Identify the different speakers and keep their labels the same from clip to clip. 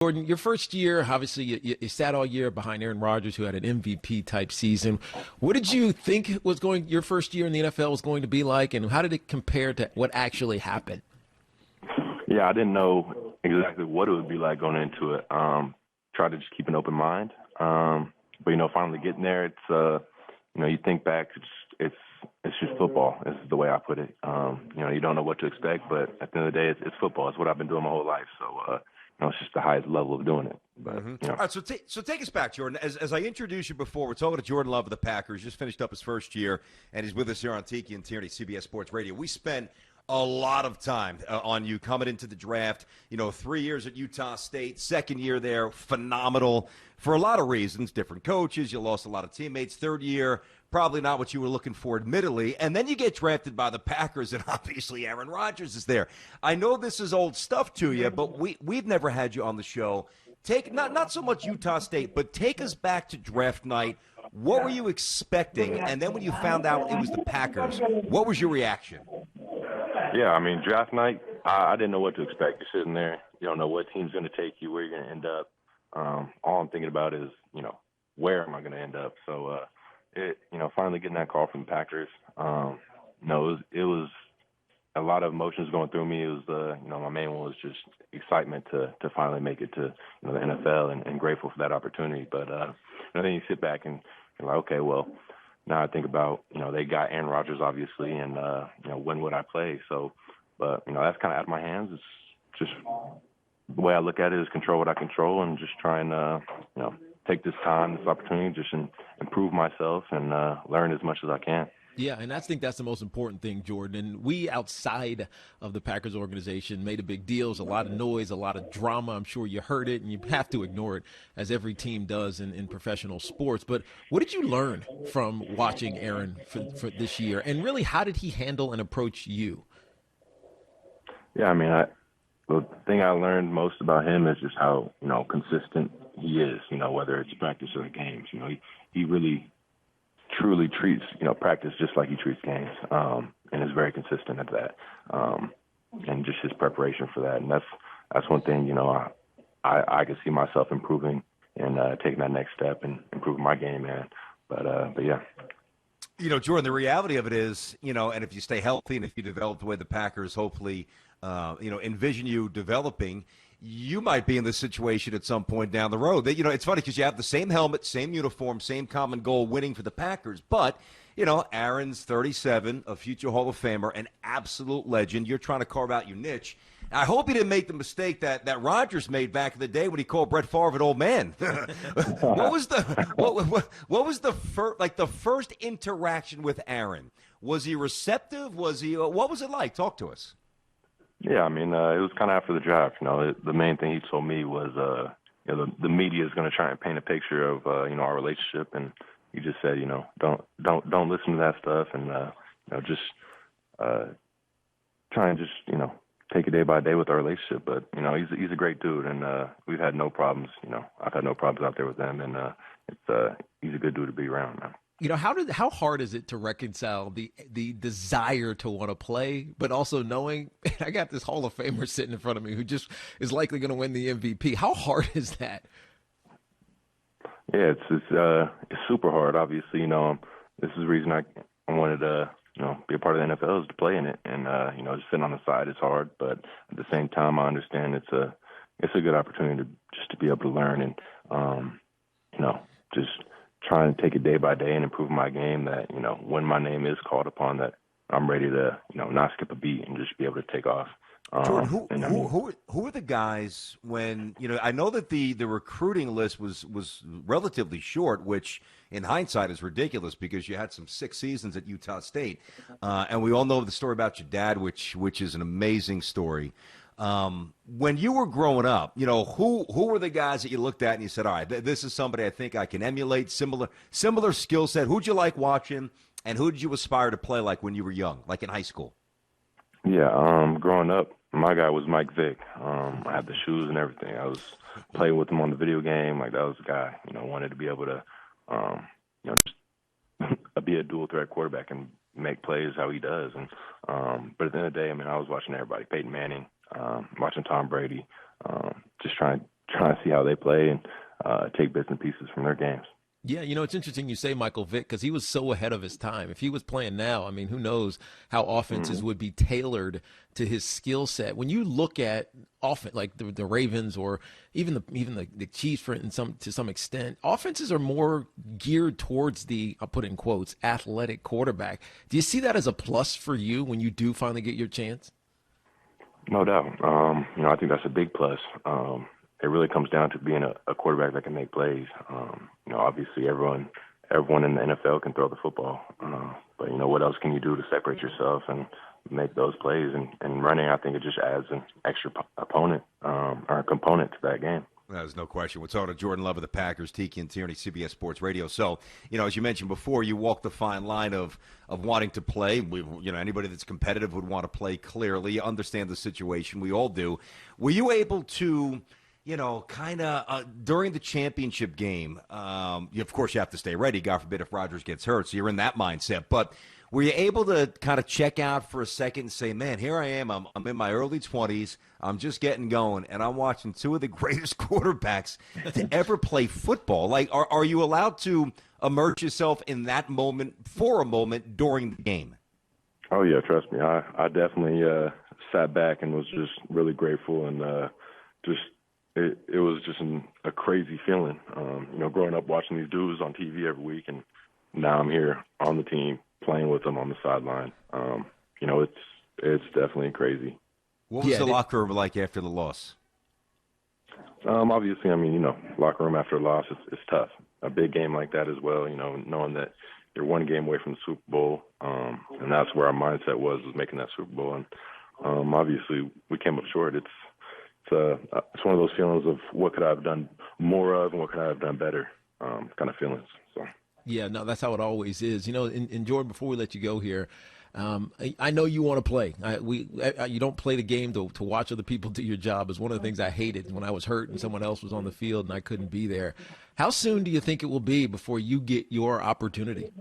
Speaker 1: Jordan, your first year, obviously, you sat all year behind Aaron Rodgers, who had an MVP type season. What did you think your first year in the NFL was going to be like, and how did it compare to what actually happened?
Speaker 2: Yeah, I didn't know exactly what it would be like going into it. Try to just keep an open mind. But finally getting there, it's you think back, it's just football. This is the way I put it. You don't know what to expect, but at the end of the day, it's football. It's what I've been doing my whole life. So, it's just the highest level of doing it. But,
Speaker 3: All right, so take us back, Jordan. As I introduced you before, we're talking to Jordan Love of the Packers. Just finished up his first year, and he's with us here on Tiki and Tierney, CBS Sports Radio. We spent a lot of time on you coming into the draft. 3 years at Utah State, second year there, phenomenal for a lot of reasons, different coaches. You lost a lot of teammates. Third year, probably not what you were looking for, admittedly. And then you get drafted by the Packers, and obviously Aaron Rodgers is there. I know this is old stuff to you, but we've never had you on the show. Take not so much Utah State, but take us back to draft night. What were you expecting? And then when you found out it was the Packers, what was your reaction?
Speaker 2: Yeah, draft night, I didn't know what to expect. You're sitting there, you don't know what team's going to take you, where you're going to end up. All I'm thinking about is, where am I going to end up? So, finally getting that call from the Packers, it was a lot of emotions going through me. It was, my main one was just excitement to finally make it to the NFL and grateful for that opportunity. But then you sit back and you're like, okay, well, now I think about, they got Aaron Rodgers, obviously, and, when would I play? So, but, that's kind of out of my hands. It's just the way I look at it is control what I control and just try and, take this time, this opportunity, just improve myself and learn as much as I can.
Speaker 1: Yeah, and I think that's the most important thing, Jordan. And we outside of the Packers organization made a big deal. There's a lot of noise, a lot of drama. I'm sure you heard it, and you have to ignore it, as every team does in professional sports. But what did you learn from watching Aaron for this year? And really, how did he handle and approach you?
Speaker 2: Yeah, the thing I learned most about him is just how, consistent he is, whether it's practice or games. He really truly treats, practice just like he treats games, and is very consistent at that. And just his preparation for that. And that's one thing, I can see myself improving and taking that next step and improving my game, man. But yeah.
Speaker 3: Jordan, the reality of it is, and if you stay healthy and if you develop the way the Packers hopefully, envision you developing, you might be in this situation at some point down the road. That it's funny because you have the same helmet, same uniform, same common goal, winning for the Packers. But Aaron's 37, a future Hall of Famer, an absolute legend. You're trying to carve out your niche. I hope he didn't make the mistake that Rodgers made back in the day when he called Brett Favre an old man. What was the first interaction with Aaron? Was he receptive? What was it like? Talk to us.
Speaker 2: Yeah, it was kind of after the draft. The main thing he told me was, the media is going to try and paint a picture of, our relationship, and he just said, don't listen to that stuff, and just try and just take it day by day with our relationship. But he's a great dude, and we've had no problems. I've had no problems out there with him, and he's a good dude to be around, man.
Speaker 1: How hard is it to reconcile the desire to want to play, but also knowing I got this Hall of Famer sitting in front of me who just is likely going to win the MVP? How hard is that?
Speaker 2: Yeah, it's super hard. Obviously, this is the reason I wanted to be a part of the NFL is to play in it, and just sitting on the side is hard. But at the same time, I understand it's a good opportunity to be able to learn and just try and take it day by day and improve my game that, when my name is called upon, that I'm ready to, not skip a beat and just be able to take off.
Speaker 3: Jordan, who are the guys when, I know that the recruiting list was relatively short, which in hindsight is ridiculous because you had some 6 seasons at Utah State. And we all know the story about your dad, which is an amazing story. When you were growing up, who were the guys that you looked at and you said, all right, this is somebody I think I can emulate, similar skill set. Who'd you like watching, and who did you aspire to play like when you were young, like in high school?
Speaker 2: Yeah, growing up, my guy was Mike Vick. I had the shoes and everything. I was playing with him on the video game. Like, that was the guy, wanted to be able to, just be a dual threat quarterback and make plays how he does. And but at the end of the day, I was watching everybody, Peyton Manning, watching Tom Brady, just trying trying to see how they play and take bits and pieces from their games.
Speaker 1: Yeah, it's interesting you say Michael Vick because he was so ahead of his time. If he was playing now, I mean, who knows how offenses would be tailored to his skill set. When you look at like the Ravens or even the Chiefs, to some extent, offenses are more geared towards the, I'll put it in quotes, athletic quarterback. Do you see that as a plus for you when you do finally get your chance?
Speaker 2: No doubt. I think that's a big plus. It really comes down to being a quarterback that can make plays. Obviously everyone in the NFL can throw the football. But what else can you do to separate yourself and make those plays? And running, I think it just adds an extra opponent or component to that game.
Speaker 3: There's no question. We're talking to Jordan Love of the Packers, Tiki and Tierney, CBS Sports Radio. So, as you mentioned before, you walk the fine line of wanting to play. Anybody that's competitive would want to play clearly. You understand the situation. We all do. Were you able to, during the championship game, of course you have to stay ready, God forbid if Rodgers gets hurt, so you're in that mindset. But were you able to kind of check out for a second and say, man, here I am, I'm in my early 20s, I'm just getting going, and I'm watching two of the greatest quarterbacks to ever play football? Like, are you allowed to immerse yourself in that moment for a moment during the game?
Speaker 2: Oh, yeah, trust me. I definitely sat back and was just really grateful, and it was just a crazy feeling, growing up watching these dudes on TV every week, and now I'm here on the team playing with them on the sideline. It's definitely crazy.
Speaker 3: What was the locker room like after the loss?
Speaker 2: Obviously, locker room after a loss, it's tough. A big game like that as well, knowing that you're one game away from the Super Bowl, and that's where our mindset was making that Super Bowl. And obviously, we came up short. It's one of those feelings of what could I have done more of and what could I have done better kind of feelings. So.
Speaker 1: Yeah, no, that's how it always is. And Jordan, before we let you go here, I know you want to play. You don't play the game to watch other people do your job. It's one of the things I hated when I was hurt and someone else was on the field and I couldn't be there. How soon do you think it will be before you get your opportunity?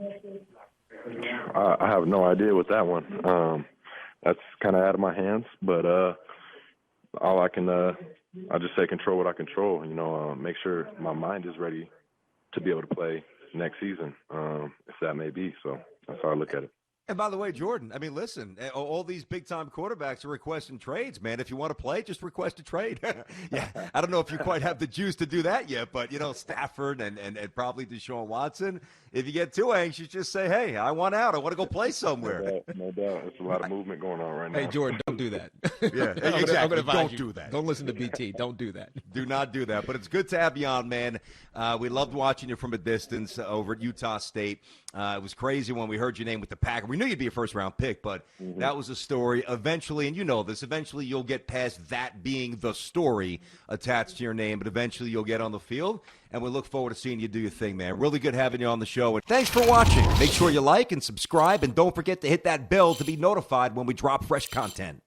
Speaker 2: I have no idea with that one. That's kind of out of my hands, but all I can, I just say control what I control. Make sure my mind is ready to be able to play next season, if that may be. So that's how I look at it.
Speaker 3: And by the way, Jordan, listen, all these big-time quarterbacks are requesting trades, man. If you want to play, just request a trade. Yeah, I don't know if you quite have the juice to do that yet, but, Stafford and probably Deshaun Watson, if you get too anxious, just say, hey, I want out. I want to go play somewhere.
Speaker 2: No doubt. There's a lot of movement going on right now.
Speaker 1: Hey, Jordan, don't do that.
Speaker 3: Yeah, exactly. Don't do that.
Speaker 1: Don't listen to BT. Don't do that.
Speaker 3: Do not do that. But it's good to have you on, man. We loved watching you from a distance over at Utah State. It was crazy when we heard your name with the Packers. We knew you'd be a first-round pick, but that was a story. Eventually, and you know this, eventually you'll get past that being the story attached to your name, but eventually you'll get on the field, and we look forward to seeing you do your thing, man. Really good having you on the show. And thanks for watching. Make sure you like and subscribe, and don't forget to hit that bell to be notified when we drop fresh content.